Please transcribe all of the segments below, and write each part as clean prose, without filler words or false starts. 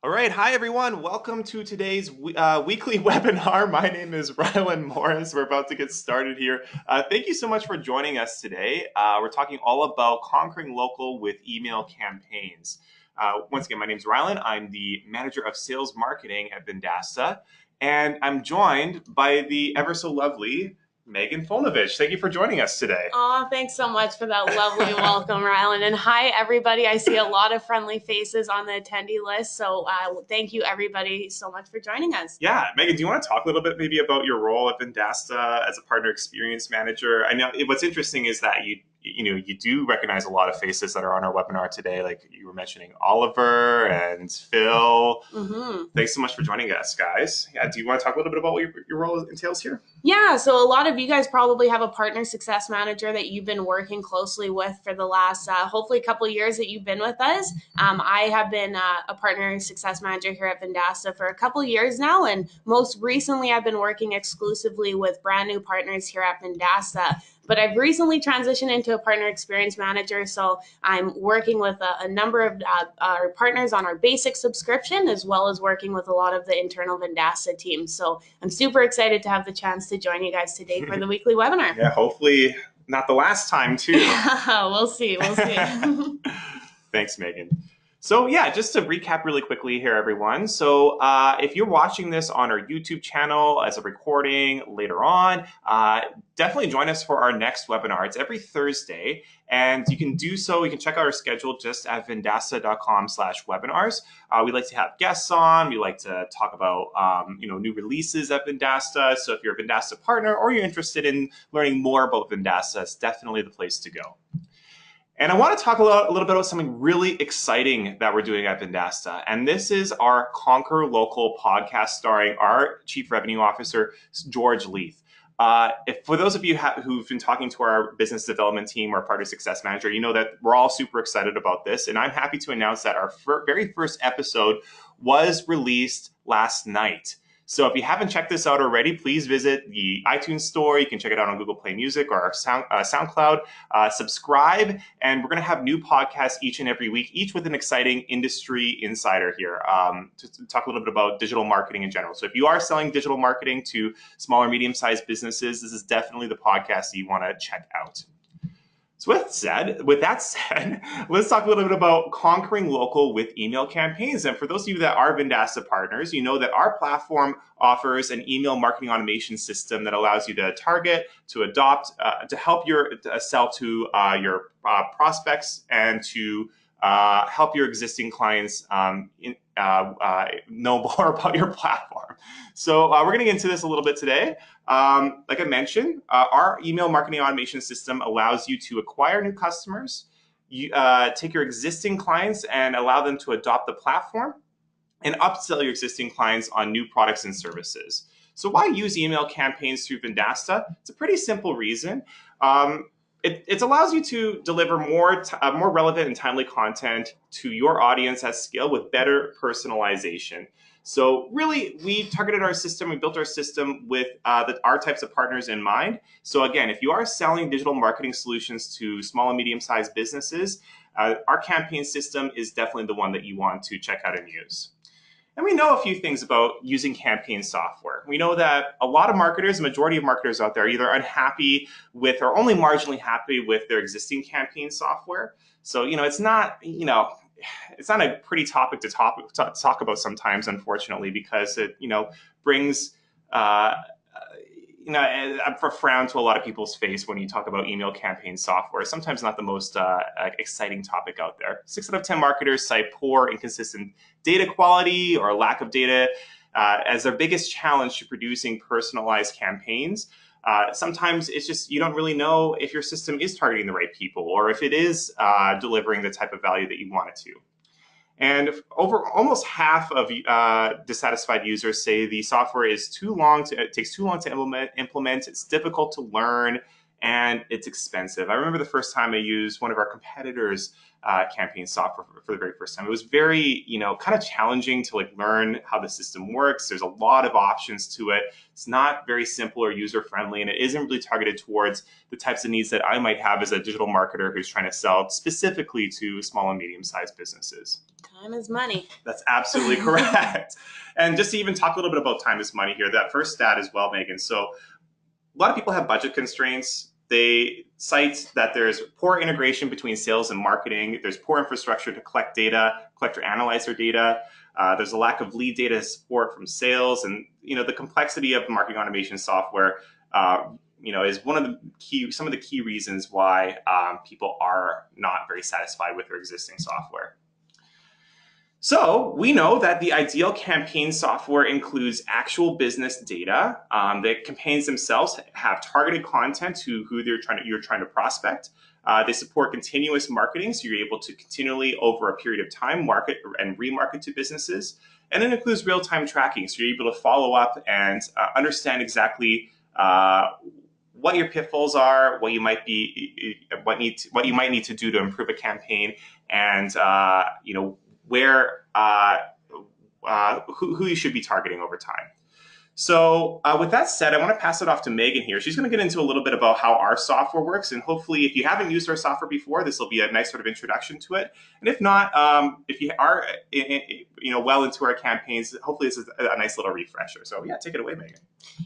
All right, hi everyone. Welcome to today's weekly webinar. My name is Rylan Morris. We're about to get started here. Thank you so much for joining us today. We're talking all about conquering local with email campaigns. Once again, my name is Rylan. I'm the manager of sales marketing at Vendasta, and I'm joined by the ever so lovely Megan Folnovich. Thank you for joining us today. Oh, thanks so much for that lovely welcome, Rylan. And hi, everybody. I see a lot of friendly faces on the attendee list. So thank you, everybody, so much for joining us. Yeah, Megan, do you want to talk a little bit maybe about your role at Vendasta as a partner experience manager? I know what's interesting is that you do recognize a lot of faces that are on our webinar today. Like you were mentioning Oliver and Phil. Mm-hmm. Thanks so much for joining us, guys. Yeah, do you want to talk a little bit about what your role entails here? Yeah, so a lot of you guys probably have a partner success manager that you've been working closely with for the last, hopefully, couple of years that you've been with us. I have been a partner success manager here at Vendasta for a couple of years now, and most recently I've been working exclusively with brand new partners here at Vendasta. But I've recently transitioned into a partner experience manager, so I'm working with a number of our partners on our basic subscription, as well as working with a lot of the internal Vendasta teams. So I'm super excited to have the chance to join you guys today for the weekly webinar. Yeah, hopefully not the last time too. We'll see. Thanks, Megan. So yeah, just to recap really quickly here, everyone. So if you're watching this on our YouTube channel as a recording later on, definitely join us for our next webinar. It's every Thursday, and you can do so. You can check out our schedule just at vendasta.com/webinars. We like to have guests on. We like to talk about new releases at Vendasta. So if you're a Vendasta partner or you're interested in learning more about Vendasta, it's definitely the place to go. And I want to talk a little bit about something really exciting that we're doing at Vendasta. And this is our Conquer Local podcast starring our Chief Revenue Officer, George Leith. For those of you who've been talking to our business development team or partner success manager, you know that we're all super excited about this. And I'm happy to announce that our very first episode was released last night. So if you haven't checked this out already, please visit the iTunes store. You can check it out on Google Play Music or our SoundCloud. Subscribe, and we're going to have new podcasts each and every week, each with an exciting industry insider here to talk a little bit about digital marketing in general. So if you are selling digital marketing to small or medium-sized businesses, this is definitely the podcast that you want to check out. So with that said, let's talk a little bit about conquering local with email campaigns. And for those of you that are Vendasta partners, you know that our platform offers an email marketing automation system that allows you to target, to adopt, to help sell to your prospects and to help your existing clients know more about your platform. So we're going to get into this a little bit today. Like I mentioned, our email marketing automation system allows you to acquire new customers, take your existing clients and allow them to adopt the platform, and upsell your existing clients on new products and services. So why use email campaigns through Vendasta? It's a pretty simple reason. It allows you to deliver more relevant and timely content to your audience at scale with better personalization. So really, we targeted our system, we built our system with our types of partners in mind. So again, if you are selling digital marketing solutions to small and medium-sized businesses, our campaign system is definitely the one that you want to check out and use. And we know a few things about using campaign software. We know that a lot of marketers, the majority of marketers out there, are either unhappy with or only marginally happy with their existing campaign software. So, it's not, it's not a pretty topic to talk about sometimes, unfortunately, because it, brings a frown to a lot of people's face when you talk about email campaign software. Sometimes not the most exciting topic out there. 6 out of 10 marketers cite poor, inconsistent data quality or lack of data as their biggest challenge to producing personalized campaigns. Sometimes it's just you don't really know if your system is targeting the right people or if it is delivering the type of value that you want it to. And over almost half of dissatisfied users say the software is too long. It takes too long to implement. It's difficult to learn, and it's expensive. I remember the first time I used one of our competitors' campaign software for the very first time. It was very, kind of challenging to like learn how the system works. There's a lot of options to it. It's not very simple or user friendly, and it isn't really targeted towards the types of needs that I might have as a digital marketer who's trying to sell specifically to small and medium sized businesses. Time is money. That's absolutely correct. And just to even talk a little bit about time is money here, that first stat as well, Megan. So a lot of people have budget constraints. They cite that there's poor integration between sales and marketing. There's poor infrastructure to collect or analyze their data. There's a lack of lead data support from sales. And, the complexity of marketing automation software, is some of the key reasons why people are not very satisfied with their existing software. So we know that the ideal campaign software includes actual business data. The campaigns themselves have targeted content to who you're trying to prospect. They support continuous marketing, so you're able to continually, over a period of time, market and remarket to businesses. And it includes real-time tracking, so you're able to follow up and understand exactly what your pitfalls are, what you might need to do to improve a campaign, and where who you should be targeting over time. So with that said, I want to pass it off to Megan here. She's going to get into a little bit about how our software works. And hopefully, if you haven't used our software before, this will be a nice sort of introduction to it. And if not, if you are well into our campaigns, hopefully this is a nice little refresher. So yeah, take it away, Megan.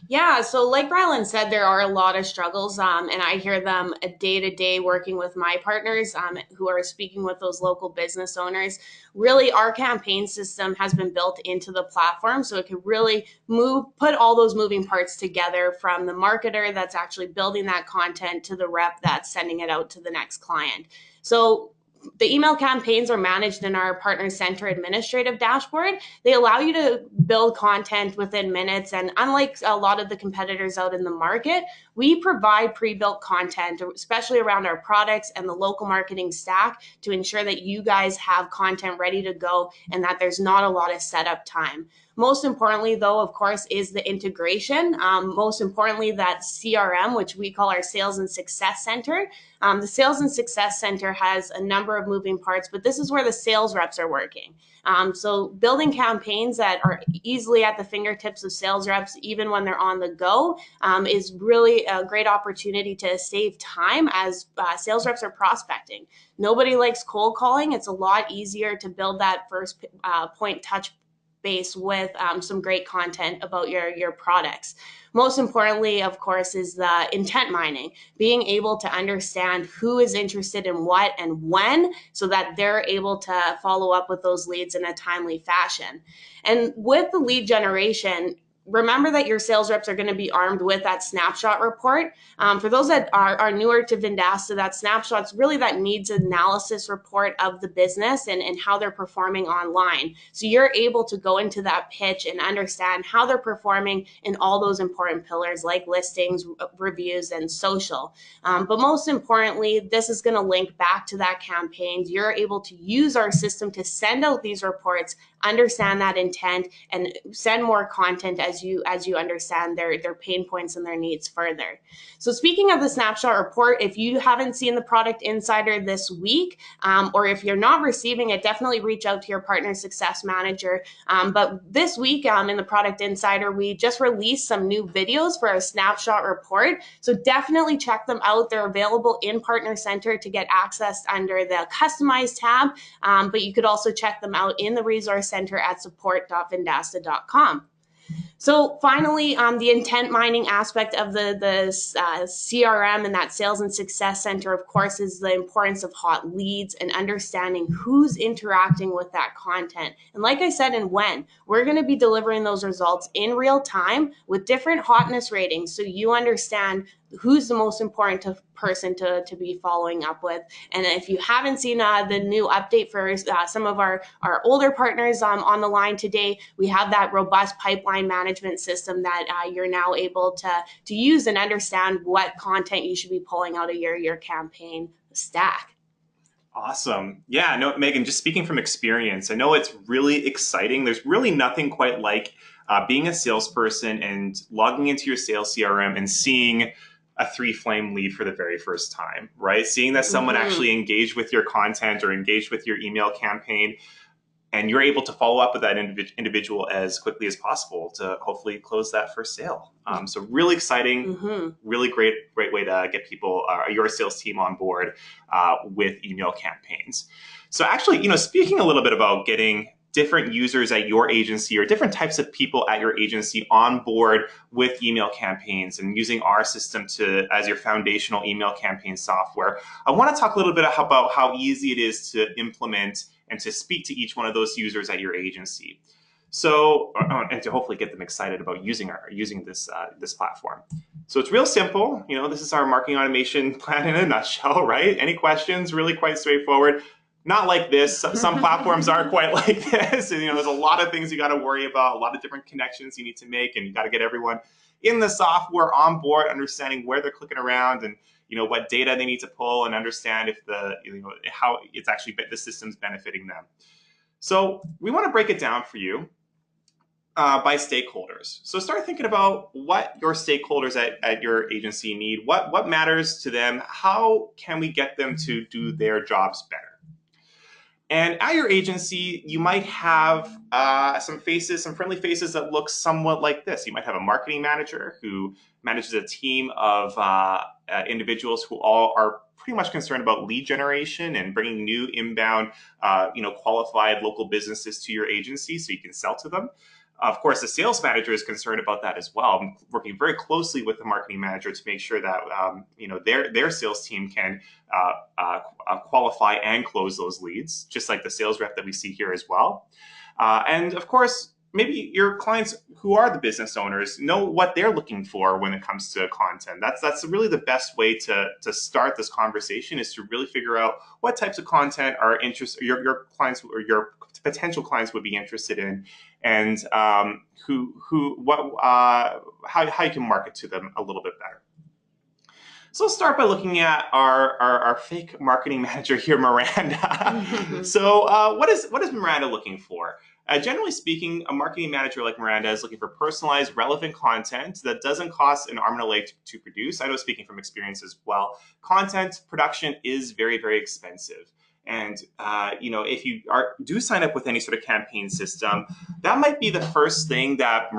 Yeah, so like Rylan said, there are a lot of struggles, and I hear them day to day working with my partners who are speaking with those local business owners. Really, our campaign system has been built into the platform, so it can really put all those moving parts together, from the marketer that's actually building that content to the rep that's sending it out to the next client. So the email campaigns are managed in our Partner Center administrative dashboard. They allow you to build content within minutes. And unlike a lot of the competitors out in the market, we provide pre-built content, especially around our products and the local marketing stack, to ensure that you guys have content ready to go and that there's not a lot of setup time. Most importantly, though, of course, is the integration. Most importantly, that CRM, which we call our Sales and Success Center. The Sales and Success Center has a number of moving parts, but this is where the sales reps are working. So building campaigns that are easily at the fingertips of sales reps, even when they're on the go, is really a great opportunity to save time as sales reps are prospecting. Nobody likes cold calling. It's a lot easier to build that first point touch base with some great content about your products. Most importantly, of course, is the intent mining, being able to understand who is interested in what and when, so that they're able to follow up with those leads in a timely fashion. And with the lead generation, remember that your sales reps are going to be armed with that snapshot report. For those that are newer to Vendasta, that snapshot's really that needs analysis report of the business and how they're performing online. So you're able to go into that pitch and understand how they're performing in all those important pillars like listings, reviews, and social. But most importantly, this is going to link back to that campaign. You're able to use our system to send out these reports, understand that intent, and send more content as you understand their pain points and their needs further. So speaking of the snapshot report, if you haven't seen the Product Insider this week, or if you're not receiving it, definitely reach out to your partner success manager. But this week in the Product Insider, we just released some new videos for our snapshot report. So definitely check them out. They're available in Partner Center to get accessed under the Customize tab, but you could also check them out in the Resource Center at support.vendasta.com. So finally, the intent mining aspect of the CRM and that Sales and Success Center, of course, is the importance of hot leads and understanding who's interacting with that content. And like I said, and when, we're going to be delivering those results in real time with different hotness ratings, so you understand who's the most important person to be following up with. And if you haven't seen the new update for some of our older partners on the line today, we have that robust pipeline management system that you're now able to use and understand what content you should be pulling out of your campaign stack. Awesome. Yeah, no, Megan, just speaking from experience, I know it's really exciting. There's really nothing quite like being a salesperson and logging into your sales CRM and seeing a three flame lead for the very first time, right? Seeing that someone actually engaged with your content or engaged with your email campaign, and you're able to follow up with that individual as quickly as possible to hopefully close that first sale. So really exciting, really great way to get people, your sales team on board with email campaigns. So actually, speaking a little bit about getting different users at your agency or different types of people at your agency on board with email campaigns and using our system as your foundational email campaign software, I want to talk a little bit about how easy it is to implement and to speak to each one of those users at your agency. So, and to hopefully get them excited about using this platform. So it's real simple. This is our marketing automation plan in a nutshell, right? Any questions? Really quite straightforward. Not like this. Some platforms are quite like this. And, there's a lot of things you got to worry about, a lot of different connections you need to make, and you got to get everyone in the software on board, understanding where they're clicking around and what data they need to pull, and understand if how it's actually the system's benefiting them. So we want to break it down for you by stakeholders. So start thinking about what your stakeholders at your agency need, what matters to them, how can we get them to do their jobs better. And at your agency, you might have some friendly faces that look somewhat like this. You might have a marketing manager who manages a team of individuals who all are pretty much concerned about lead generation and bringing new inbound, qualified local businesses to your agency so you can sell to them. Of course, the sales manager is concerned about that as well. I'm working very closely with the marketing manager to make sure that their sales team can qualify and close those leads, just like the sales rep that we see here as well. And of course, maybe your clients who are the business owners know what they're looking for when it comes to content. That's really the best way to start this conversation, is to really figure out what types of content your clients or your potential clients would be interested in, and how you can market to them a little bit better. So let's start by looking at our fake marketing manager here, Miranda. So what is Miranda looking for? Generally speaking, a marketing manager like Miranda is looking for personalized, relevant content that doesn't cost an arm and a leg to produce. I know, speaking from experience as well, content production is very, very expensive. And if you do sign up with any sort of campaign system, that might be the first thing that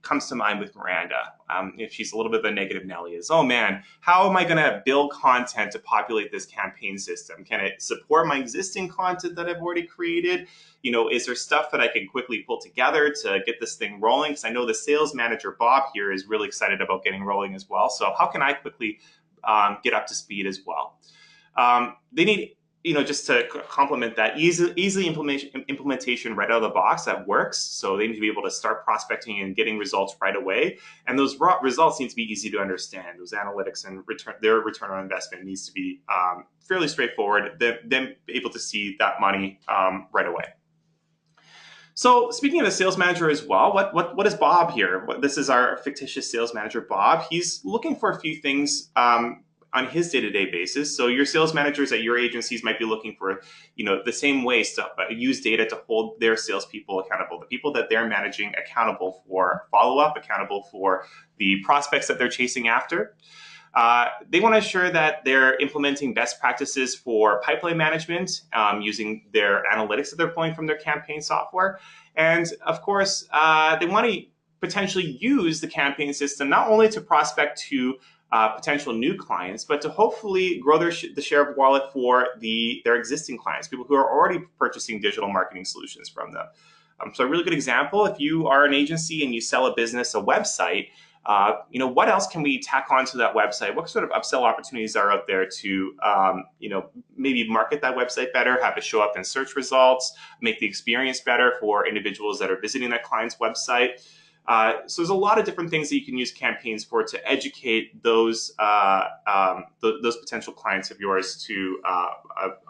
comes to mind with Miranda. If she's a little bit of a negative Nelly, is, oh man, how am I going to build content to populate this campaign system? Can it support my existing content that I've already created? Is there stuff that I can quickly pull together to get this thing rolling? Because I know the sales manager, Bob, here is really excited about getting rolling as well. So how can I quickly get up to speed as well? They need, just to complement that, easy implementation right out of the box that works. So they need to be able to start prospecting and getting results right away. And those results need to be easy to understand. Those analytics and their return on investment needs to be fairly straightforward. Them able to see that money right away. So speaking of the sales manager as well, what is Bob here? This is our fictitious sales manager, Bob. He's looking for a few things on his day-to-day basis. So your sales managers at your agencies might be looking for, the same ways to use data to hold their salespeople accountable, the people that they're managing accountable for follow-up, accountable for the prospects that they're chasing after. They want to ensure that they're implementing best practices for pipeline management using their analytics that they're pulling from their campaign software. And of course, they want to potentially use the campaign system not only to prospect to potential new clients, but to hopefully grow the share of wallet for their existing clients, people who are already purchasing digital marketing solutions from them. So a really good example, if you are an agency and you sell a business a website, what else can we tack onto that website? What sort of upsell opportunities are out there to, maybe market that website better, have it show up in search results, make the experience better for individuals that are visiting that client's website? So there's a lot of different things that you can use campaigns for to educate those potential clients of yours to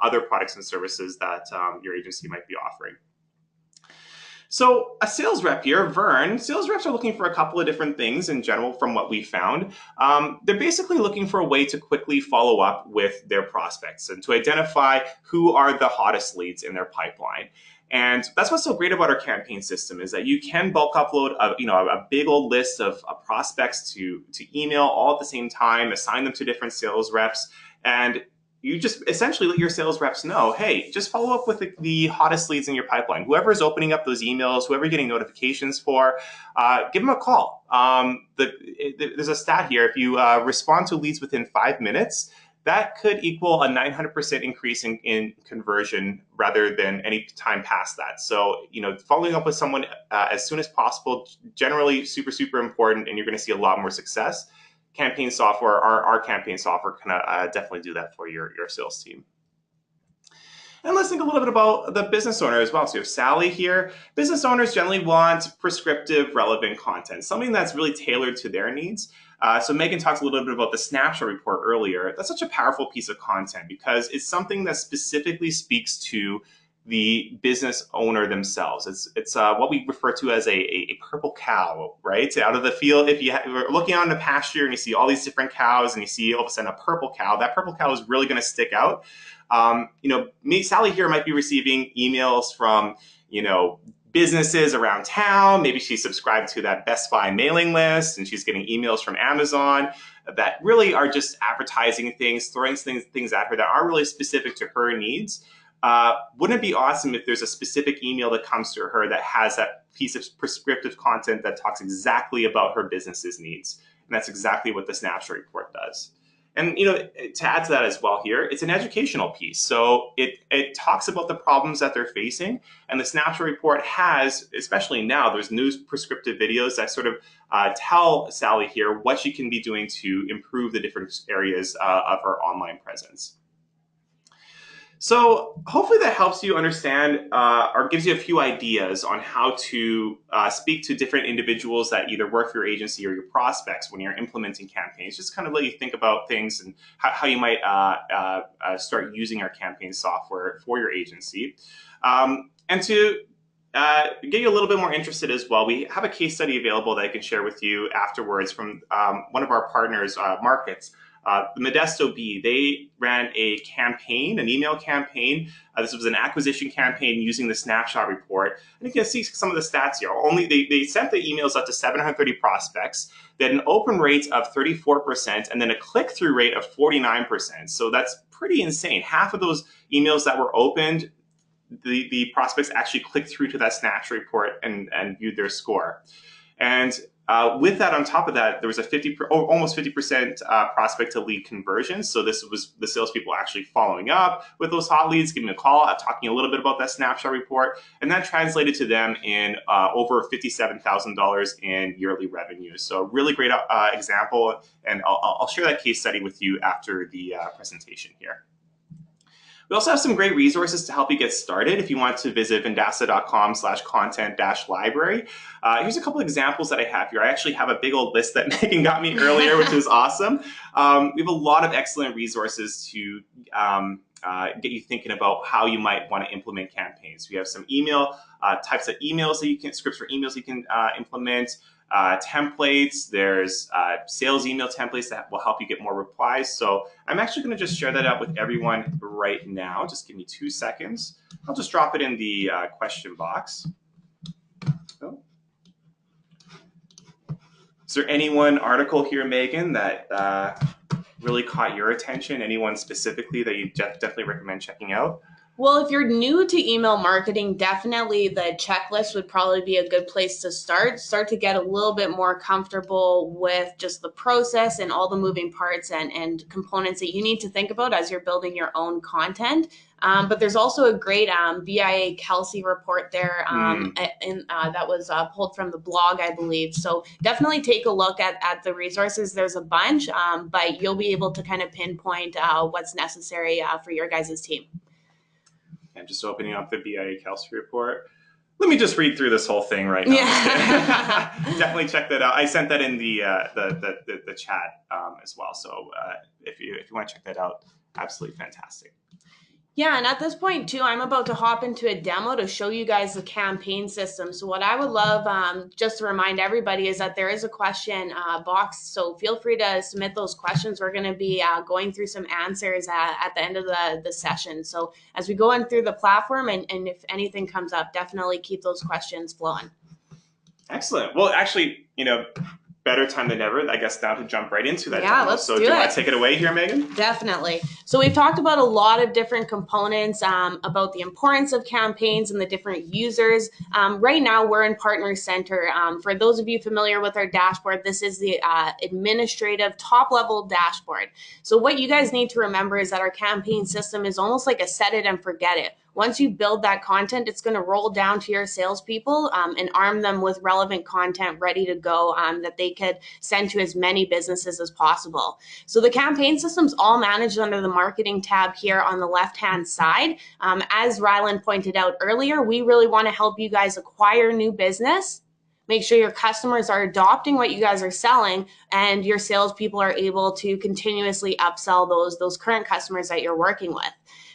other products and services that your agency might be offering. So a sales rep here, Vern, sales reps are looking for a couple of different things in general from what we found. They're basically looking for a way to quickly follow up with their prospects and to identify who are the hottest leads in their pipeline. And that's what's so great about our campaign system is that you can bulk upload a big old list of prospects to email all at the same time, assign them to different sales reps, and you just essentially let your sales reps know, hey, just follow up with the hottest leads in your pipeline. Whoever is opening up those emails, whoever you're getting notifications for, give them a call. There's a stat here. If you respond to leads within 5 minutes, that could equal a 900% increase in conversion rather than any time past that. So, following up with someone as soon as possible, generally super, super important, and you're going to see a lot more success. Campaign software, our campaign software can definitely do that for your sales team. And let's think a little bit about the business owner as well. So you have Sally here. Business owners generally want prescriptive, relevant content, something that's really tailored to their needs. So Megan talked a little bit about the Snapshot report earlier. That's such a powerful piece of content because it's something that specifically speaks to the business owner themselves. It's what we refer to as a purple cow, right? Out of the field, if you're looking out in the pasture and you see all these different cows and you see all of a sudden a purple cow, that purple cow is really going to stick out. Sally here might be receiving emails from, businesses around town. Maybe she's subscribed to that Best Buy mailing list and she's getting emails from Amazon that really are just advertising things, throwing things at her that aren't really specific to her needs. Wouldn't it be awesome if there's a specific email that comes to her that has that piece of prescriptive content that talks exactly about her business's needs? And that's exactly what the Snapshot report does. And to add to that as well here, it's an educational piece. So it talks about the problems that they're facing. And the Snapshot report has, especially now, there's new prescriptive videos that sort of tell Sally here what she can be doing to improve the different areas of her online presence. So hopefully that helps you understand or gives you a few ideas on how to speak to different individuals that either work for your agency or your prospects when you're implementing campaigns. Just kind of let you think about things and how you might start using our campaign software for your agency. And to get you a little bit more interested as well, we have a case study available that I can share with you afterwards from one of our partners, Markets. The Modesto Bee, they ran an email campaign. This was an acquisition campaign using the Snapshot report. And you can see some of the stats here. They sent the emails up to 730 prospects. They had an open rate of 34% and then a click-through rate of 49%. So that's pretty insane. Half of those emails that were opened, the prospects actually clicked through to that Snapshot report and viewed their score. And with that, on top of that, there was almost 50% prospect to lead conversion. So this was the salespeople actually following up with those hot leads, giving a call, talking a little bit about that Snapshot report, and that translated to them in over $57,000 in yearly revenue. So really great example, and I'll share that case study with you after the presentation here. We also have some great resources to help you get started if you want to visit vendasta.com/content-library. Here's a couple examples that I have here. I actually have a big old list that Megan got me earlier, which is awesome. We have a lot of excellent resources to get you thinking about how you might want to implement campaigns. We have some email types of emails that you can, scripts for emails you can implement. Templates, there's sales email templates that will help you get more replies. So I'm actually going to just share that out with everyone right now. Just give me 2 seconds. I'll just drop it in the question box. Oh. Is there any one article here, Megan, that really caught your attention? Anyone specifically that you definitely recommend checking out? Well, if you're new to email marketing, definitely the checklist would probably be a good place to start. Start to get a little bit more comfortable with just the process and all the moving parts and components that you need to think about as you're building your own content. But there's also a great BIA Kelsey report there that was pulled from the blog, I believe. So definitely take a look at the resources. There's a bunch, but you'll be able to kind of pinpoint what's necessary for your guys' team. I'm just opening up the BIA Kelsey report. Let me just read through this whole thing right now. Yeah. Definitely check that out. I sent that in the chat as well. So if you want to check that out, absolutely fantastic. Yeah, and at this point too, I'm about to hop into a demo to show you guys the campaign system. So what I would love, just to remind everybody, is that there is a question box. So feel free to submit those questions. We're going to be going through some answers at the end of the session. So as we go in through the platform, and if anything comes up, definitely keep those questions flowing. Excellent. Well, actually, better time than ever, I guess, now to jump right into that demo. Let's So do you it. want to take it away here, Megan? Definitely. So we've talked about a lot of different components, about the importance of campaigns and the different users. Right now, we're in Partner Center. For those of you familiar with our dashboard, this is the administrative top-level dashboard. So what you guys need to remember is that our campaign system is almost like a set it and forget it. Once you build that content, it's going to roll down to your salespeople and arm them with relevant content ready to go that they could send to as many businesses as possible. So the campaign system's all managed under the marketing tab here on the left-hand side. As Rylan pointed out earlier, we really want to help you guys acquire new business, make sure your customers are adopting what you guys are selling, and your salespeople are able to continuously upsell those current customers that you're working with.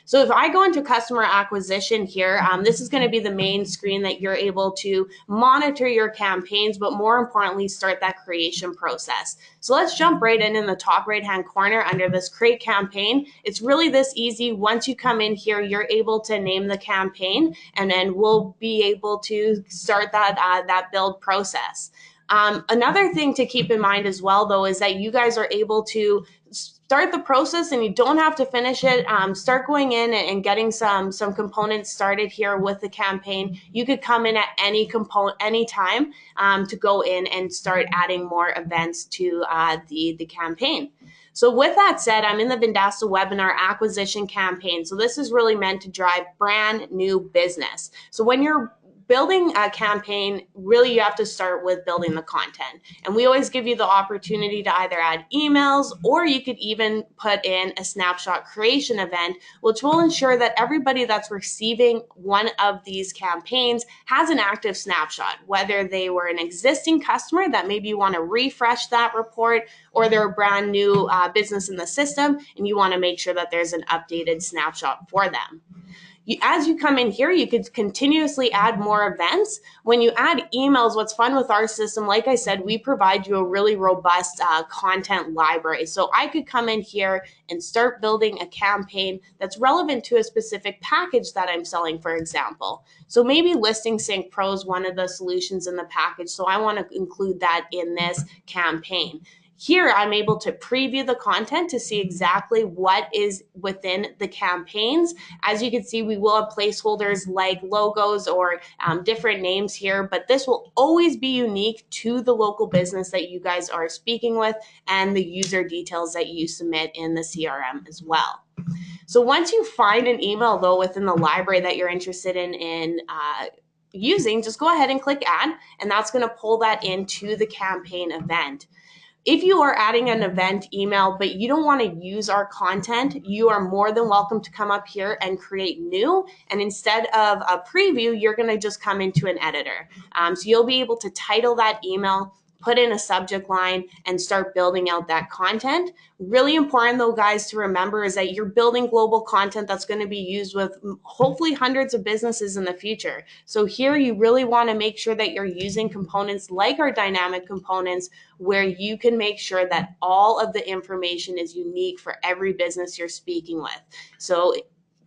So if I go into customer acquisition here, this is going to be the main screen that you're able to monitor your campaigns, but more importantly, start that creation process. So let's jump right in the top right-hand corner under this create campaign. It's really this easy. Once you come in here, you're able to name the campaign, and then we'll be able to start that build process. Another thing to keep in mind as well, though, is that you guys are able to start the process and you don't have to finish it. Start going in and getting some components started here with the campaign. You could come in at any time to go in and start adding more events to the campaign. So with that said, I'm in the Vendasta webinar acquisition campaign. So this is really meant to drive brand new business. So when you're building a campaign, really you have to start with building the content. And we always give you the opportunity to either add emails, or you could even put in a snapshot creation event, which will ensure that everybody that's receiving one of these campaigns has an active snapshot, whether they were an existing customer that maybe you want to refresh that report, or they're a brand new business in the system and you want to make sure that there's an updated snapshot for them. As you come in here, you could continuously add more events. When you add emails, what's fun with our system, like I said, we provide you a really robust content library. So I could come in here and start building a campaign that's relevant to a specific package that I'm selling, for example. So maybe Listing Sync Pro is one of the solutions in the package. So I want to include that in this campaign. Here, I'm able to preview the content to see exactly what is within the campaigns. As you can see, we will have placeholders like logos or different names here, but this will always be unique to the local business that you guys are speaking with and the user details that you submit in the CRM as well. So once you find an email, though, within the library that you're interested in using, just go ahead and click add, and that's going to pull that into the campaign event. If you are adding an event email, but you don't want to use our content, you are more than welcome to come up here and create new. And instead of a preview, you're going to just come into an editor. So you'll be able to title that email, put in a subject line, and start building out that content. Really important, though, guys, to remember is that you're building global content that's going to be used with hopefully hundreds of businesses in the future. So here you really want to make sure that you're using components like our dynamic components, where you can make sure that all of the information is unique for every business you're speaking with. So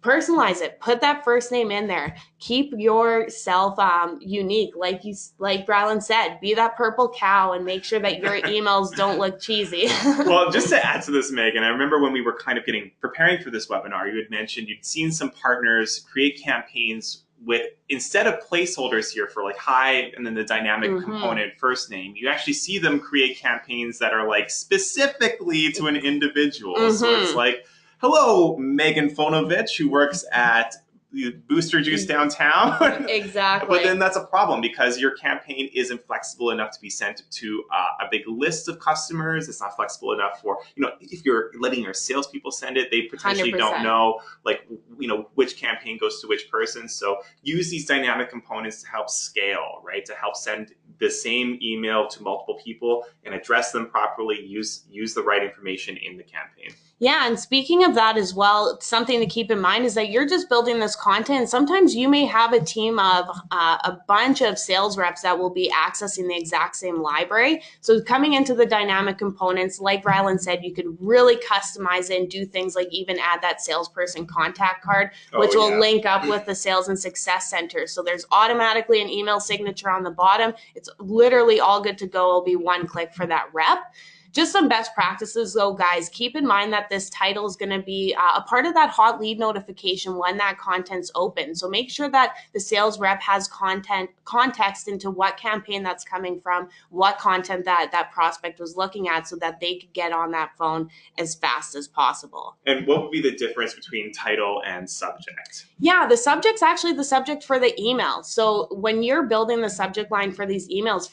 personalize it, put that first name in there, keep yourself unique, like Rylan said, be that purple cow and make sure that your emails don't look cheesy. Well, just to add to this, Megan, I remember when we were kind of preparing for this webinar, you had mentioned you'd seen some partners create campaigns with, instead of placeholders here for like hi and then the dynamic component first name, you actually see them create campaigns that are like specifically to an individual. So it's like, hello, Megan Fonovich, who works at Booster Juice downtown. Exactly. But then that's a problem because your campaign isn't flexible enough to be sent to a big list of customers. It's not flexible enough for, if you're letting your salespeople send it, they potentially 100%. Don't know, which campaign goes to which person. So use these dynamic components to help scale, right? To help send the same email to multiple people and address them properly, use the right information in the campaign. Yeah, and speaking of that as well, something to keep in mind is that you're just building this content. Sometimes you may have a team of a bunch of sales reps that will be accessing the exact same library. So coming into the dynamic components, like Rylan said, you could really customize it and do things like even add that salesperson contact card, which will link up with the sales and success center. So there's automatically an email signature on the bottom. It's literally all good to go. It'll be one click for that rep. Just some best practices though, guys. Keep in mind that this title is going to be a part of that hot lead notification when that content's open. So make sure that the sales rep has context into what campaign that's coming from, what content that prospect was looking at, so that they could get on that phone as fast as possible. And what would be the difference between title and subject? Yeah, the subject's actually the subject for the email. So when you're building the subject line for these emails,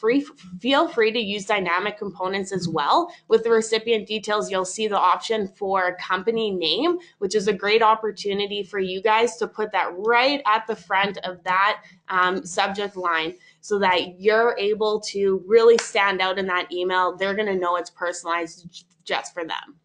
feel free to use dynamic components as well. With the recipient details, you'll see the option for company name, which is a great opportunity for you guys to put that right at the front of that subject line, so that you're able to really stand out in that email. They're going to know it's personalized just for them.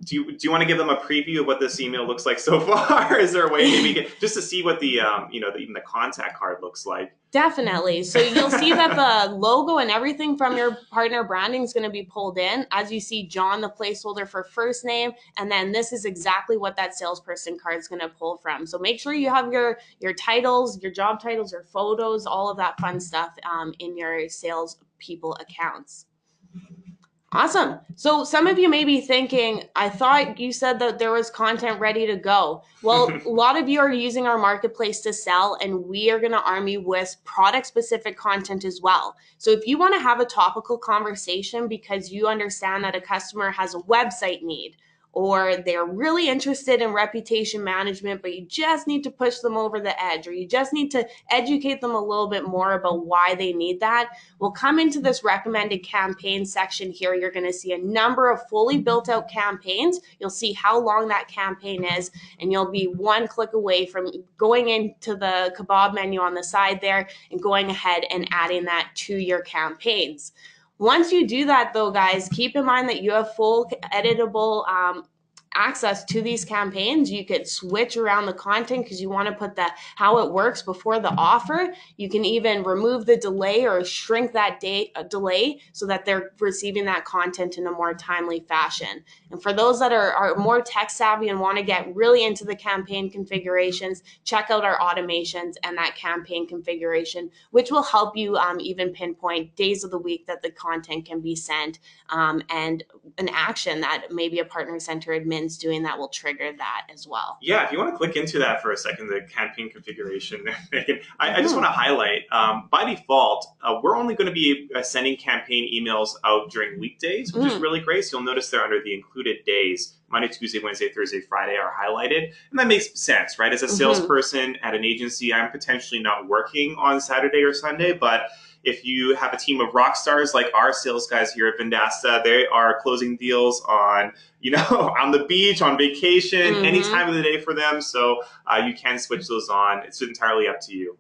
Do you want to give them a preview of what this email looks like so far? Is there a way maybe just to see what the even the contact card looks like? Definitely. So you'll see that the logo and everything from your partner branding is going to be pulled in. As you see, John, the placeholder for first name, and then this is exactly what that salesperson card is going to pull from. So make sure you have your titles, your job titles, your photos, all of that fun stuff in your sales people accounts. Awesome. So some of you may be thinking, I thought you said that there was content ready to go. Well, a lot of you are using our marketplace to sell, and we are going to arm you with product specific content as well. So if you want to have a topical conversation because you understand that a customer has a website need, or they're really interested in reputation management, but you just need to push them over the edge, or you just need to educate them a little bit more about why they need that, we'll come into this recommended campaign section here. You're going to see a number of fully built out campaigns. You'll see how long that campaign is, and you'll be one click away from going into the kebab menu on the side there and going ahead and adding that to your campaigns. Once you do that, though, guys, keep in mind that you have full editable access to these campaigns. You could switch around the content because you want to put the how it works before the offer. You can even remove the delay or shrink that delay so that they're receiving that content in a more timely fashion. And for those that are more tech savvy and want to get really into the campaign configurations, check out our automations and that campaign configuration, which will help you even pinpoint days of the week that the content can be sent, and an action that maybe a partner center admin's doing that will trigger that as well. Yeah, if you want to click into that for a second, the campaign configuration, I just want to highlight, by default, we're only going to be sending campaign emails out during weekdays, which is really great. So you'll notice they're under the included days. Monday, Tuesday, Wednesday, Thursday, Friday are highlighted. And that makes sense, right? As a salesperson at an agency, I'm potentially not working on Saturday or Sunday, but if you have a team of rock stars like our sales guys here at Vendasta, they are closing deals on, on the beach, on vacation, any time of the day for them. So you can switch those on. It's entirely up to you.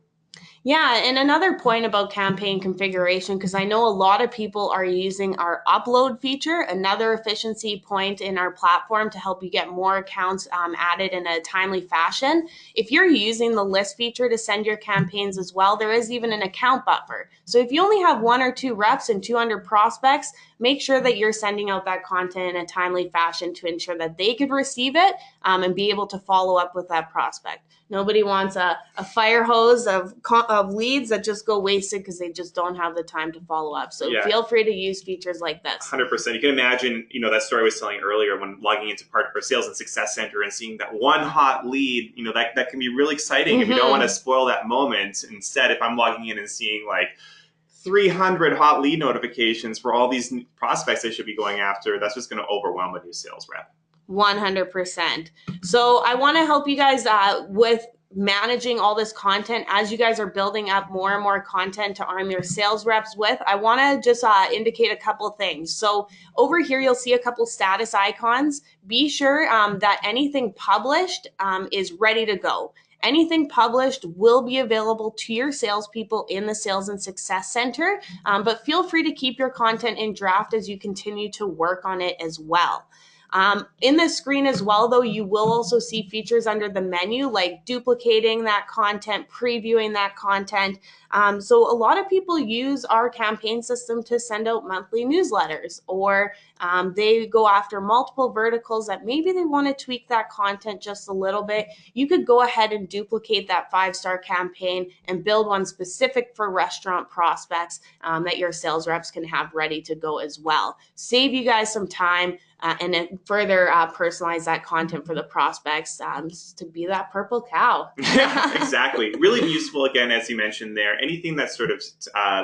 Yeah, and another point about campaign configuration, because I know a lot of people are using our upload feature, another efficiency point in our platform to help you get more accounts added in a timely fashion. If you're using the list feature to send your campaigns as well, there is even an account buffer. So if you only have 1 or 2 reps and 200 prospects, make sure that you're sending out that content in a timely fashion to ensure that they could receive it and be able to follow up with that prospect. Nobody wants a fire hose of leads that just go wasted because they just don't have the time to follow up. So feel free to use features like this. 100%. You can imagine, that story I was telling earlier when logging into Partner Sales and Success Center and seeing that one hot lead, that can be really exciting if you don't want to spoil that moment. Instead, if I'm logging in and seeing like 300 hot lead notifications for all these prospects I should be going after, that's just going to overwhelm a new sales rep. 100%. So I want to help you guys with managing all this content as you guys are building up more and more content to arm your sales reps with. I want to just indicate a couple things. So over here, you'll see a couple status icons. Be sure that anything published is ready to go. Anything published will be available to your salespeople in the Sales and Success Center, but feel free to keep your content in draft as you continue to work on it as well. In the screen as well, though, you will also see features under the menu like duplicating that content, previewing that content. So a lot of people use our campaign system to send out monthly newsletters, or they go after multiple verticals that maybe they want to tweak that content just a little bit. You could go ahead and duplicate that 5-star campaign and build one specific for restaurant prospects that your sales reps can have ready to go as well. Save you guys some time. And then further personalize that content for the prospects to be that purple cow. Yeah, exactly. Really useful, again, as you mentioned there. Anything that's sort of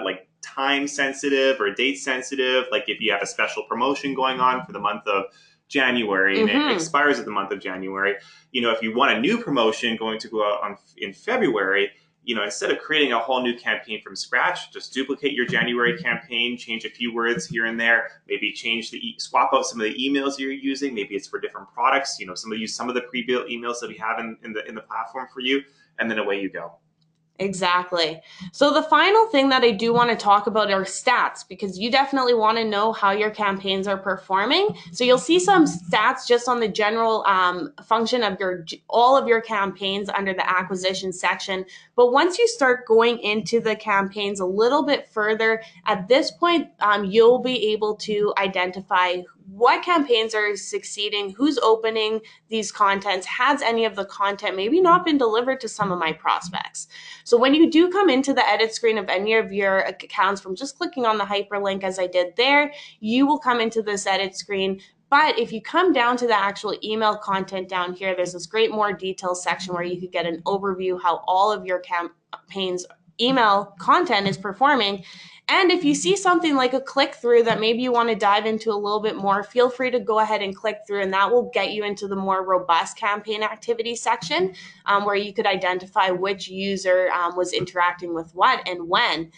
like time sensitive or date sensitive, like if you have a special promotion going on for the month of January and it expires at the month of January, if you want a new promotion going to go out in February, instead of creating a whole new campaign from scratch, just duplicate your January campaign, change a few words here and there, maybe swap out some of the emails you're using. Maybe it's for different products. Use some of the pre-built emails that we have in the platform for you, and then away you go. Exactly. So the final thing that I do want to talk about are stats, because you definitely want to know how your campaigns are performing. So you'll see some stats just on the general function of all of your campaigns under the acquisition section. But once you start going into the campaigns a little bit further, at this point, you'll be able to identify what campaigns are succeeding, who's opening these contents, has any of the content maybe not been delivered to some of my prospects. So when you do come into the edit screen of any of your accounts from just clicking on the hyperlink as I did there, you will come into this edit screen. But if you come down to the actual email content down here, there's this great more details section where you could get an overview how all of your campaigns email content is performing. And if you see something like a click through that maybe you want to dive into a little bit more, feel free to go ahead and click through, and that will get you into the more robust campaign activity section where you could identify which user was interacting with what and when.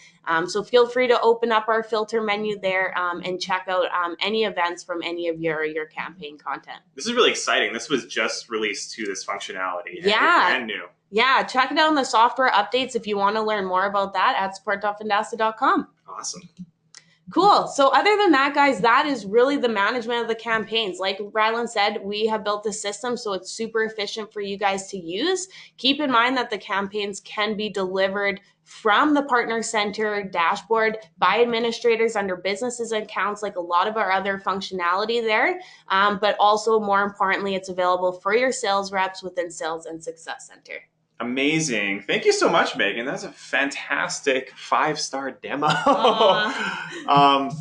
So feel free to open up our filter menu there and check out any events from any of your campaign content. This is really exciting. This was just released to this functionality. Yeah. Brand new. Yeah, check it out in the software updates if you want to learn more about that at support.vendasta.com. Awesome. Cool. So other than that, guys, that is really the management of the campaigns. Like Rylan said, we have built the system so it's super efficient for you guys to use. Keep in mind that the campaigns can be delivered from the Partner Center dashboard by administrators under businesses and accounts, like a lot of our other functionality there. But also, more importantly, it's available for your sales reps within Sales and Success Center. Amazing. Thank you so much, Megan. That's a fantastic 5-star demo.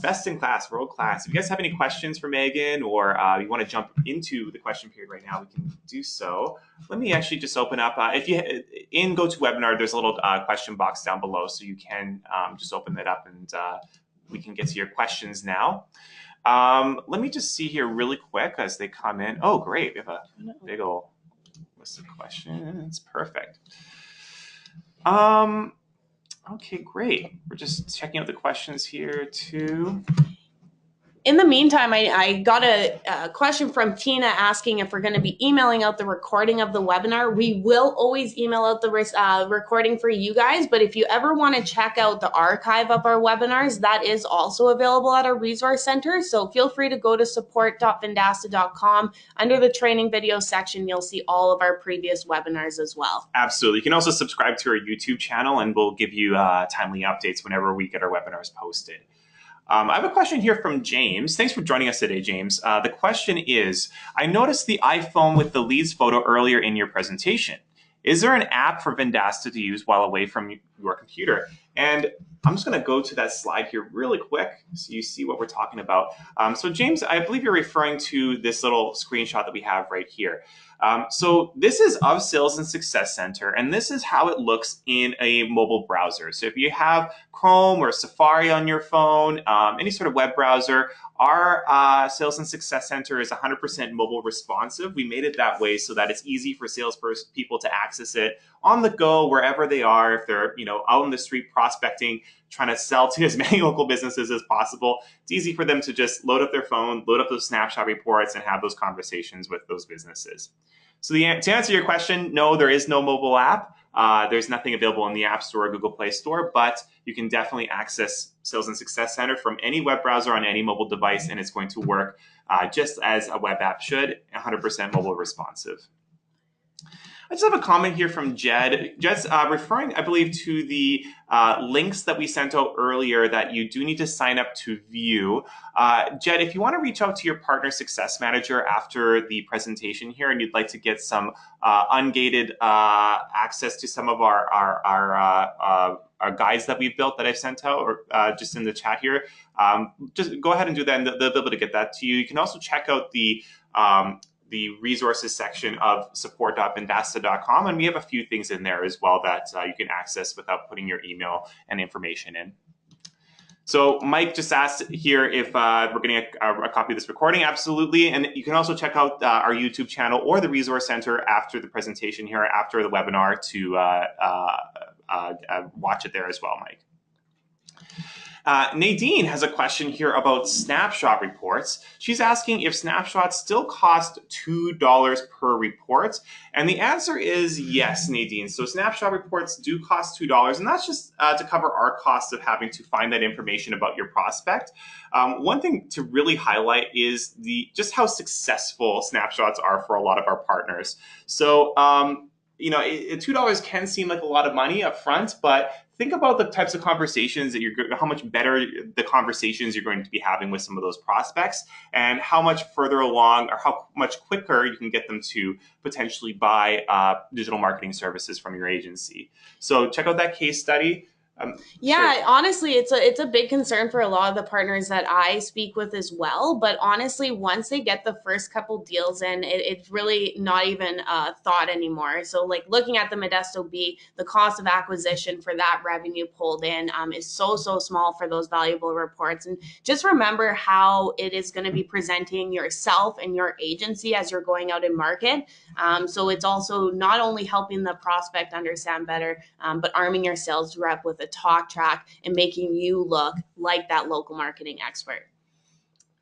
Best in class, world class. If you guys have any questions for Megan, or you want to jump into the question period right now, we can do so. Let me actually just open up. If you in GoToWebinar, there's a little question box down below, so you can just open that up and we can get to your questions now. Let me just see here really quick as they come in. Oh, great. We have a big old list of questions. Perfect. Okay, great. We're just checking out the questions here too. In the meantime, I got a question from Tina asking if we're going to be emailing out the recording of the webinar. We will always email out the recording for you guys, but if you ever want to check out the archive of our webinars, that is also available at our resource center. So feel free to go to support.vendasta.com. Under the training video section, you'll see all of our previous webinars as well. Absolutely. You can also subscribe to our YouTube channel, and we'll give you timely updates whenever we get our webinars posted. I have a question here from James. Thanks for joining us today, James. The question is, I noticed the iPhone with the leads photo earlier in your presentation. Is there an app for Vendasta to use while away from your computer? And I'm just going to go to that slide here really quick so you see what we're talking about. So James, I believe you're referring to this little screenshot that we have right here. So this is of Sales and Success Center, and this is how it looks in a mobile browser. So if you have Chrome or Safari on your phone, any sort of web browser, our Sales and Success Center is 100% mobile responsive. We made it that way so that it's easy for salespeople to access it on the go, wherever they are. If they're out in the street prospecting, trying to sell to as many local businesses as possible, it's easy for them to just load up their phone, load up those snapshot reports, and have those conversations with those businesses. So to answer your question, no, there is no mobile app. There's nothing available in the App Store or Google Play Store, but you can definitely access Sales and Success Center from any web browser on any mobile device, and it's going to work just as a web app should, 100% mobile responsive. I just have a comment here from Jed. Jed's referring, I believe, to the links that we sent out earlier that you do need to sign up to view. Jed, if you want to reach out to your partner success manager after the presentation here and you'd like to get some ungated access to some of our guides that we've built that I've sent out, or just in the chat here, just go ahead and do that, and they'll be able to get that to you. You can also check out the resources section of support.vendasta.com, and we have a few things in there as well that you can access without putting your email and information in. So Mike just asked here if we're getting a copy of this recording. Absolutely. And you can also check out our YouTube channel or the Resource Center after the presentation here, after the webinar, to watch it there as well, Mike. Nadine has a question here about snapshot reports. She's asking if snapshots still cost $2 per report. And the answer is yes, Nadine. So snapshot reports do cost $2, and that's just to cover our costs of having to find that information about your prospect. One thing to really highlight is just how successful snapshots are for a lot of our partners. So, $2 can seem like a lot of money up front, but think about the types of conversations that how much better the conversations you're going to be having with some of those prospects, and how much further along or how much quicker you can get them to potentially buy digital marketing services from your agency. So check out that case study. Yeah, honestly, it's a big concern for a lot of the partners that I speak with as well. But honestly, once they get the first couple deals in, it's really not even a thought anymore. So like looking at the Modesto B, the cost of acquisition for that revenue pulled in is so small for those valuable reports. And just remember how it is going to be presenting yourself and your agency as you're going out in market. So it's also not only helping the prospect understand better, but arming your sales rep with a talk track and making you look like that local marketing expert.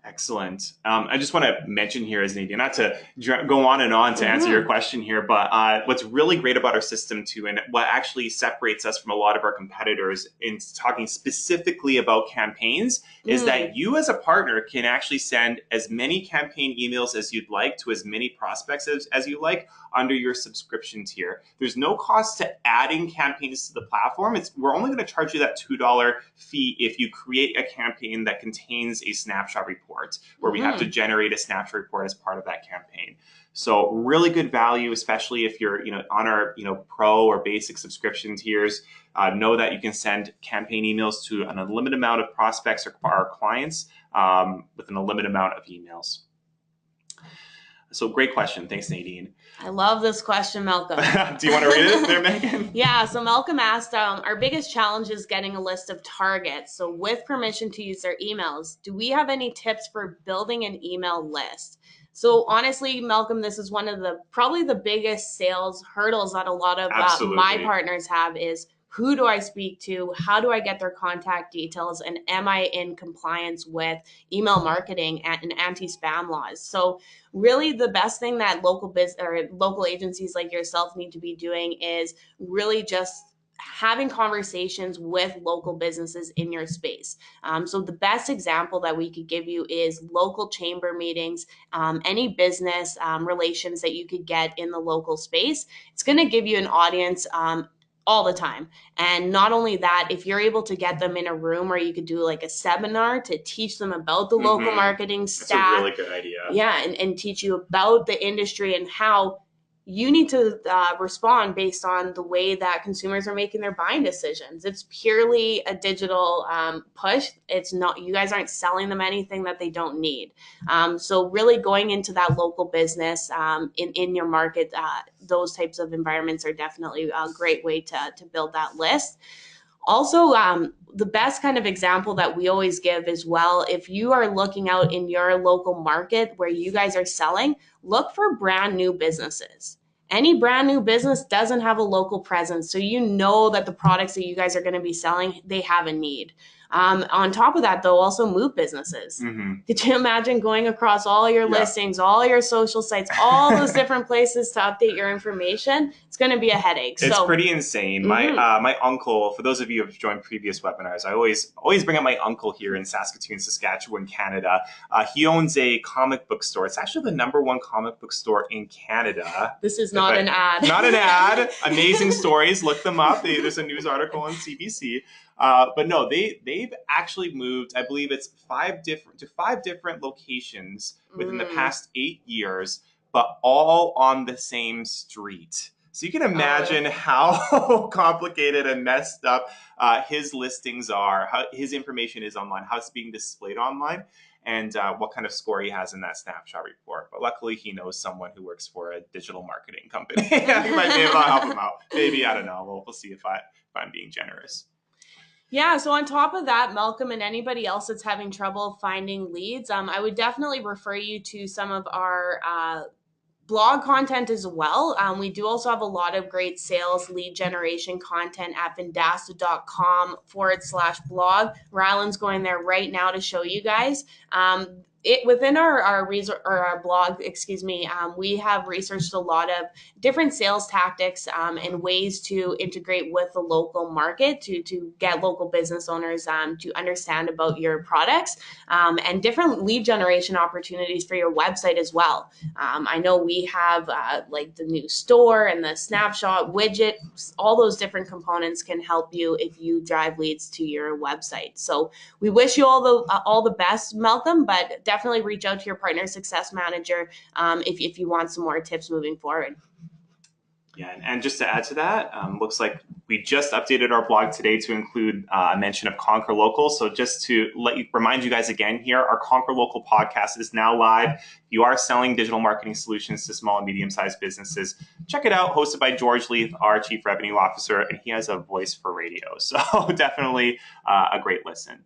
Excellent. I just want to mention here, as Nadine, not to go on and on to answer your question here, but what's really great about our system too, and what actually separates us from a lot of our competitors in talking specifically about campaigns, is that you as a partner can actually send as many campaign emails as you'd like to as many prospects as you like under your subscription tier. There's no cost to adding campaigns to the platform. We're only going to charge you that $2 fee if you create a campaign that contains a snapshot report, where we have to generate a snapshot report as part of that campaign. So really good value, especially if you're on our pro or basic subscription tiers. Know that you can send campaign emails to an unlimited amount of prospects or our clients with an unlimited amount of emails. So great question. Thanks, Nadine. I love this question, Malcolm. Do you want to read it there, Megan? Yeah, so Malcolm asked, our biggest challenge is getting a list of targets. So with permission to use their emails, do we have any tips for building an email list? So honestly, Malcolm, this is one of probably the biggest sales hurdles that a lot of my partners have is, who do I speak to? How do I get their contact details? And am I in compliance with email marketing and anti-spam laws? So really the best thing that local agencies like yourself need to be doing is really just having conversations with local businesses in your space. So the best example that we could give you is local chamber meetings, any business relations that you could get in the local space. It's going to give you an audience all the time. And not only that, if you're able to get them in a room where you could do like a seminar to teach them about the local marketing stack. That's a really good idea. Yeah, and teach you about the industry and how you need to respond based on the way that consumers are making their buying decisions. It's purely a digital push. It's not, you guys aren't selling them anything that they don't need. So really going into that local business in your market, those types of environments are definitely a great way to build that list. Also, the best kind of example that we always give as well, if you are looking out in your local market where you guys are selling, look for brand new businesses Any brand new business doesn't have a local presence. So you know that the products that you guys are going to be selling, they have a need. On top of that, though, also move businesses. Mm-hmm. Could you imagine going across all your listings, all your social sites, all those different places to update your information? It's going to be a headache. It's pretty insane. My uncle, for those of you who have joined previous webinars, I always bring up my uncle here in Saskatoon, Saskatchewan, Canada. He owns a comic book store. It's actually the #1 comic book store in Canada. This is not an ad. Not an ad. Amazing stories. Look them up. There's a news article on CBC. But no, they've actually moved. I believe it's 5 different locations within the past 8 years, but all on the same street. So you can imagine how complicated and messed up his listings are, how his information is online, how it's being displayed online, and what kind of score he has in that snapshot report. But luckily, he knows someone who works for a digital marketing company. He might be able to help him out. Maybe, I don't know. We'll see if I'm being generous. Yeah, so on top of that, Malcolm, and anybody else that's having trouble finding leads, I would definitely refer you to some of our blog content as well. We do also have a lot of great sales lead generation content at vendasta.com/blog. Ryland's going there right now to show you guys. Within our blog, we have researched a lot of different sales tactics and ways to integrate with the local market to get local business owners to understand about your products and different lead generation opportunities for your website as well. I know we have like the new store and the Snapshot widget. All those different components can help you if you drive leads to your website. So we wish you all the best, Malcolm, but definitely reach out to your partner success manager if you want some more tips moving forward. Yeah, and just to add to that, looks like we just updated our blog today to include a mention of Conquer Local. So just to remind you guys again here, our Conquer Local podcast is now live. If you are selling digital marketing solutions to small and medium-sized businesses, check it out. Hosted by George Leith, our Chief Revenue Officer, and he has a voice for radio. So definitely a great listen.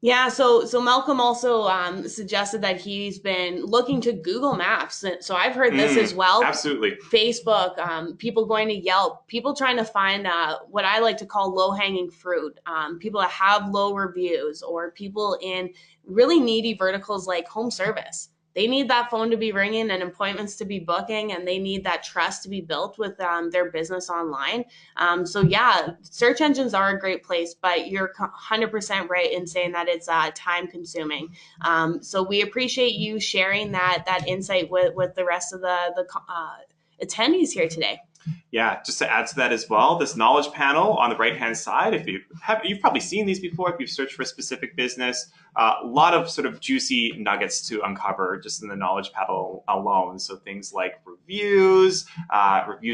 Yeah, so Malcolm also suggested that he's been looking to Google Maps. So I've heard this as well. Absolutely. Facebook, people going to Yelp, people trying to find what I like to call low-hanging fruit, people that have low reviews or people in really needy verticals like home service. They need that phone to be ringing and appointments to be booking, and they need that trust to be built with their business online. So yeah, search engines are a great place, but you're 100% right in saying that it's time consuming. So we appreciate you sharing that insight with the rest of the attendees here today. Yeah, just to add to that as well, this knowledge panel on the right-hand side, you've probably seen these before if you've searched for a specific business, a lot of sort of juicy nuggets to uncover just in the knowledge panel alone. So things like reviews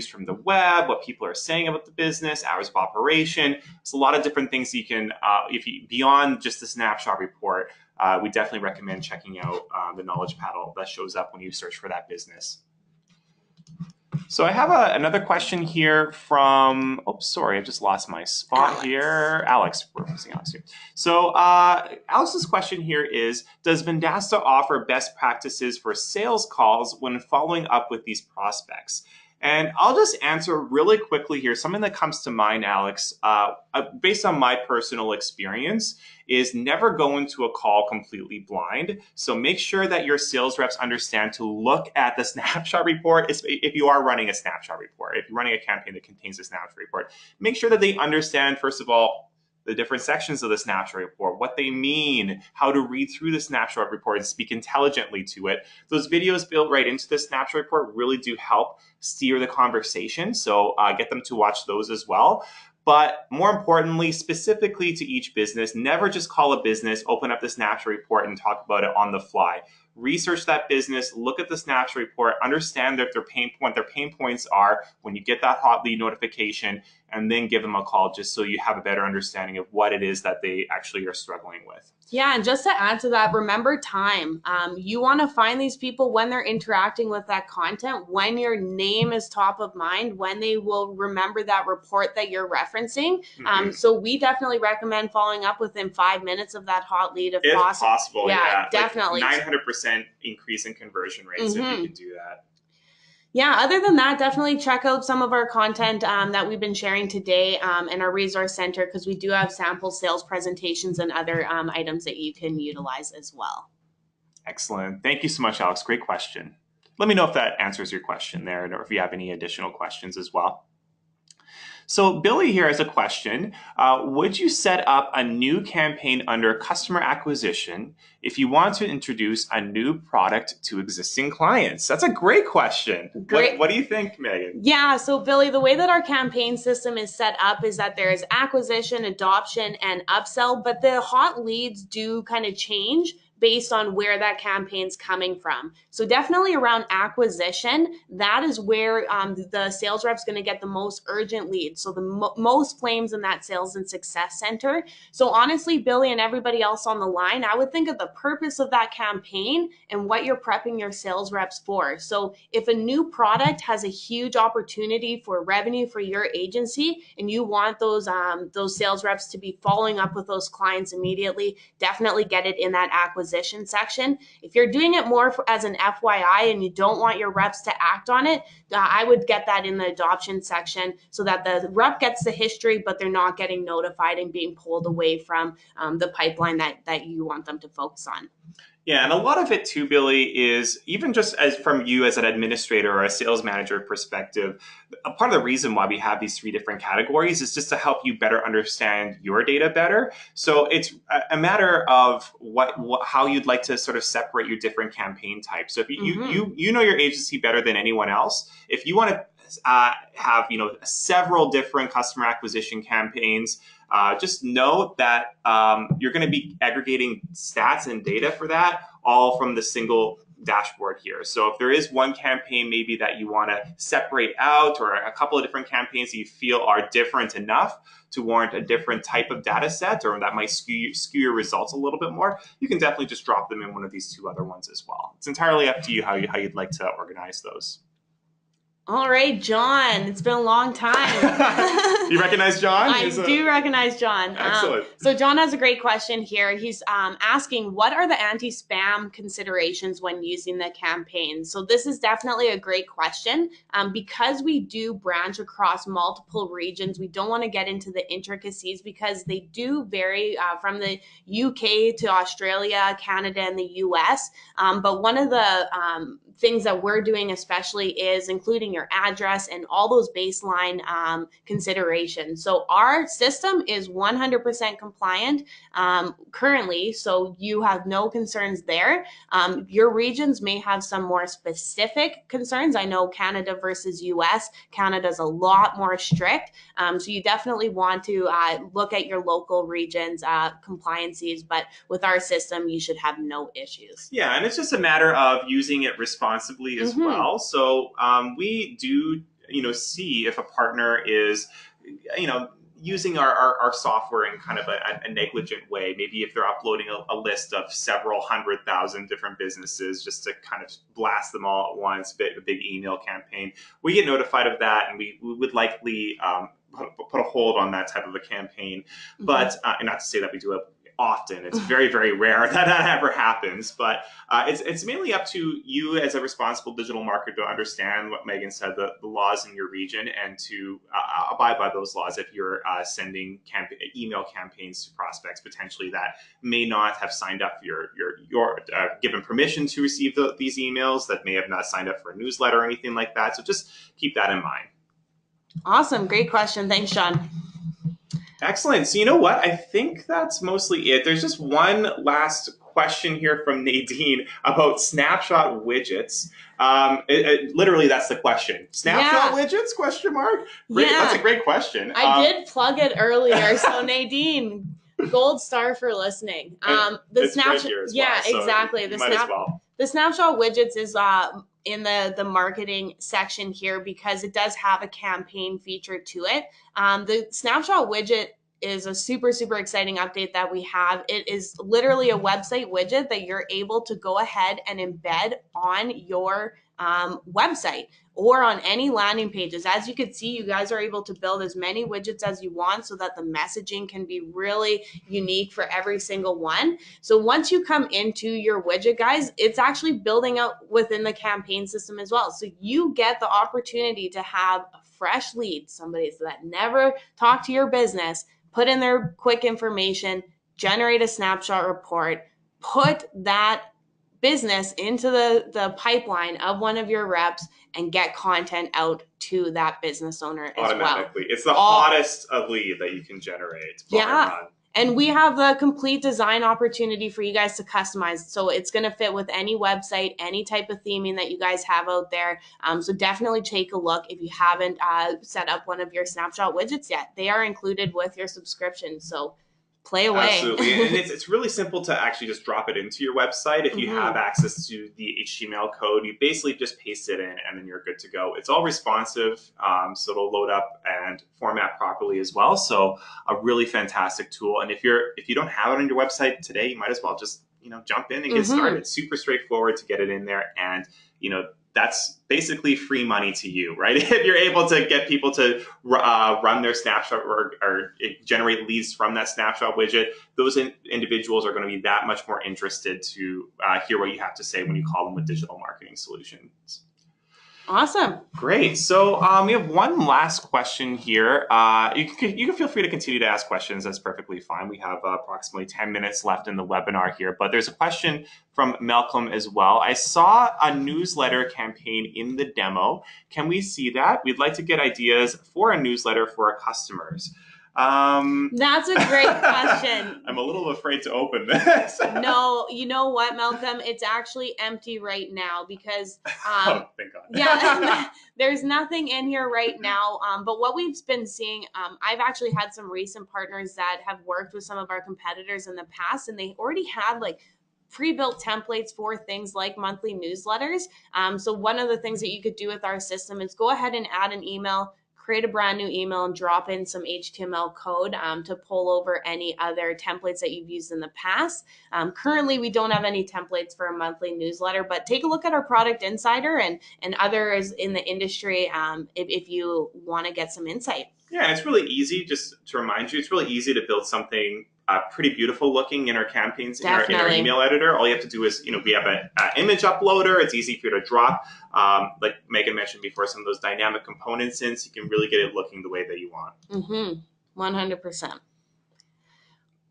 from the web, what people are saying about the business, hours of operation. It's a lot of different things you can, beyond just the snapshot report, we definitely recommend checking out the knowledge panel that shows up when you search for that business. So I have another question here from, I just lost my spot here. Alex, we're missing Alex here. So Alex's question here is, does Vendasta offer best practices for sales calls when following up with these prospects? And I'll just answer really quickly here. Something that comes to mind, Alex, based on my personal experience, is never go into a call completely blind. So make sure that your sales reps understand to look at the snapshot report. If you are running a snapshot report, if you're running a campaign that contains a snapshot report, make sure that they understand, first of all, the different sections of the snapshot report, what they mean, how to read through the snapshot report and speak intelligently to it. Those videos built right into the snapshot report really do help steer the conversation. So get them to watch those as well. But more importantly, specifically to each business, never just call a business, open up the snapshot report and talk about it on the fly. Research that business, look at the snapshot report, understand what their pain points are when you get that hot lead notification, and then give them a call just so you have a better understanding of what it is that they actually are struggling with. Yeah, and just to add to that, remember time. You want to find these people when they're interacting with that content, when your name is top of mind, when they will remember that report that you're referencing. So we definitely recommend following up within 5 minutes of that hot lead if possible. Yeah, definitely. Like 900% increase in conversion rates if you can do that. Yeah, other than that, definitely check out some of our content that we've been sharing today in our resource center, because we do have sample sales presentations and other items that you can utilize as well. Excellent. Thank you so much, Alex. Great question. Let me know if that answers your question there, or if you have any additional questions as well. So Billy here has a question. Would you set up a new campaign under customer acquisition if you want to introduce a new product to existing clients? That's a great question. Great. What do you think, Megan? Yeah, so Billy, the way that our campaign system is set up is that there is acquisition, adoption, and upsell, but the hot leads do kind of change based on where that campaign's coming from. So definitely around acquisition, that is where the sales rep's going to get the most urgent leads. So the most flames in that sales and success center. So honestly, Billy and everybody else on the line, I would think of the purpose of that campaign and what you're prepping your sales reps for. So if a new product has a huge opportunity for revenue for your agency and you want those sales reps to be following up with those clients immediately, definitely get it in that acquisition section. If you're doing it more as an FYI and you don't want your reps to act on it, I would get that in the adoption section so that the rep gets the history, but they're not getting notified and being pulled away from the pipeline that you want them to focus on. Yeah, and a lot of it too, Billy, is even just as from you as an administrator or a sales manager perspective, a part of the reason why we have these three different categories is just to help you better understand your data better. So it's a matter of how you'd like to sort of separate your different campaign types. So if you know your agency better than anyone else, if you want to have several different customer acquisition campaigns, just know that you're going to be aggregating stats and data for that all from the single dashboard here. So if there is one campaign maybe that you want to separate out, or a couple of different campaigns that you feel are different enough to warrant a different type of data set, or that might skew your results a little bit more, you can definitely just drop them in one of these two other ones as well. It's entirely up to you how you'd like to organize those. All right, John. It's been a long time. You recognize John? I do recognize John. Excellent. So John has a great question here. He's asking, what are the anti-spam considerations when using the campaign? So this is definitely a great question. Because we do branch across multiple regions, we don't want to get into the intricacies because they do vary from the UK to Australia, Canada, and the US. But one of the things that we're doing especially is including your address and all those baseline considerations. So our system is 100% compliant currently, so you have no concerns there. Your regions may have some more specific concerns. I know Canada versus US, Canada's a lot more strict. So you definitely want to look at your local regions' compliances, but with our system, you should have no issues. Yeah, and it's just a matter of using it responsibly as well. So we do, see if a partner is, using our software in kind of a negligent way. Maybe if they're uploading a list of several 100,000 different businesses just to kind of blast them all at once, a big email campaign, we get notified of that, and we would likely put a hold on that type of a campaign. But and not to say that we do it often. It's very, very rare that ever happens. But it's mainly up to you as a responsible digital marketer to understand what Megan said, the laws in your region, and to abide by those laws if you're sending email campaigns to prospects potentially that may not have signed up for your given permission to receive these emails, that may have not signed up for a newsletter or anything like that. So just keep that in mind. Awesome. Great question. Thanks, Sean. Excellent. So you know what? I think that's mostly it. There's just one last question here from Nadine about Snapshot Widgets. Literally, that's the question. Snapshot Widgets? Question mark. Great. Yeah. That's a great question. I did plug it earlier. So Nadine, gold star for listening. The Snapshot. Right yeah, so exactly. The Snapshot Widgets is in the marketing section here because it does have a campaign feature to it. The Snapshot Widget is a super, super exciting update that we have. It is literally a website widget that you're able to go ahead and embed on your website or on any landing pages. As you can see, you guys are able to build as many widgets as you want so that the messaging can be really unique for every single one. So once you come into your widget, guys, it's actually building out within the campaign system as well. So you get the opportunity to have a fresh lead, somebody that never talked to your business, put in their quick information, generate a snapshot report, put that business into the pipeline of one of your reps, and get content out to that business owner as automatically. well. It's the hottest of lead that you can generate. Yeah. And we have the complete design opportunity for you guys to customize. So it's going to fit with any website, any type of theming that you guys have out there. So definitely take a look if you haven't set up one of your Snapshot widgets yet. They are included with your subscription. So play away. Absolutely. And it's really simple to actually just drop it into your website. If you have access to the HTML code, you basically just paste it in and then you're good to go. It's all responsive, so it'll load up and format properly as well. So a really fantastic tool. And if you don't have it on your website today, you might as well just jump in and get started. It's super straightforward to get it in there, and that's basically free money to you, right? If you're able to get people to run their snapshot or generate leads from that snapshot widget, those individuals are going to be that much more interested to hear what you have to say when you call them with digital marketing solutions. Awesome. Great. So we have one last question here. You can feel free to continue to ask questions. That's perfectly fine. We have approximately 10 minutes left in the webinar here, but there's a question from Malcolm as well. I saw a newsletter campaign in the demo. Can we see that? We'd like to get ideas for a newsletter for our customers. That's a great question. I'm a little afraid to open this. No, you know what, Malcolm? It's actually empty right now because oh, thank God. Yeah, there's nothing in here right now. But what we've been seeing, I've actually had some recent partners that have worked with some of our competitors in the past, and they already had like pre-built templates for things like monthly newsletters. So one of the things that you could do with our system is go ahead and add an email, create a brand new email, and drop in some HTML code to pull over any other templates that you've used in the past. Currently, we don't have any templates for a monthly newsletter, but take a look at our Product Insider and others in the industry if you want to get some insight. Yeah, and it's really easy, just to remind you, it's really easy to build something pretty beautiful looking in our campaigns, in our email editor. All you have to do is, we have an image uploader. It's easy for you to drop, like Megan mentioned before, some of those dynamic components in, so you can really get it looking the way that you want. 100%.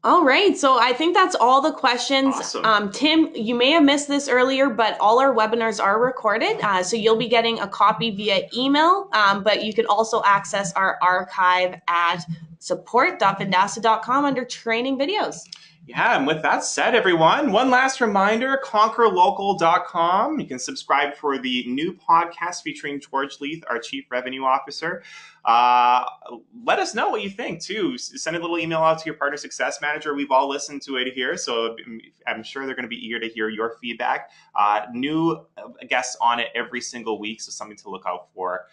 All right, so I think that's all the questions. Awesome. Tim, you may have missed this earlier, but all our webinars are recorded, so you'll be getting a copy via email, but you can also access our archive at support.vendasta.com under training videos. Yeah, and with that said, everyone, one last reminder, conquerlocal.com. You can subscribe for the new podcast featuring George Leith, our Chief Revenue Officer. Let us know what you think, too. Send a little email out to your Partner Success Manager. We've all listened to it here, so I'm sure they're going to be eager to hear your feedback. New guests on it every single week, so something to look out for.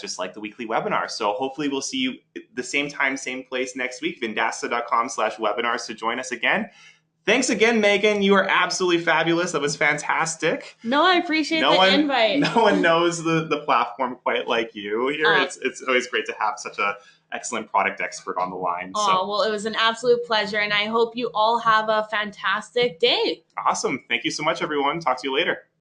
Just like the weekly webinar. So hopefully we'll see you the same time, same place next week, vendasta.com/webinars to join us again. Thanks again, Megan. You are absolutely fabulous. That was fantastic. No, I appreciate the invite. No one knows the platform quite like you here. It's always great to have such an excellent product expert on the line. Well, it was an absolute pleasure, and I hope you all have a fantastic day. Awesome. Thank you so much, everyone. Talk to you later.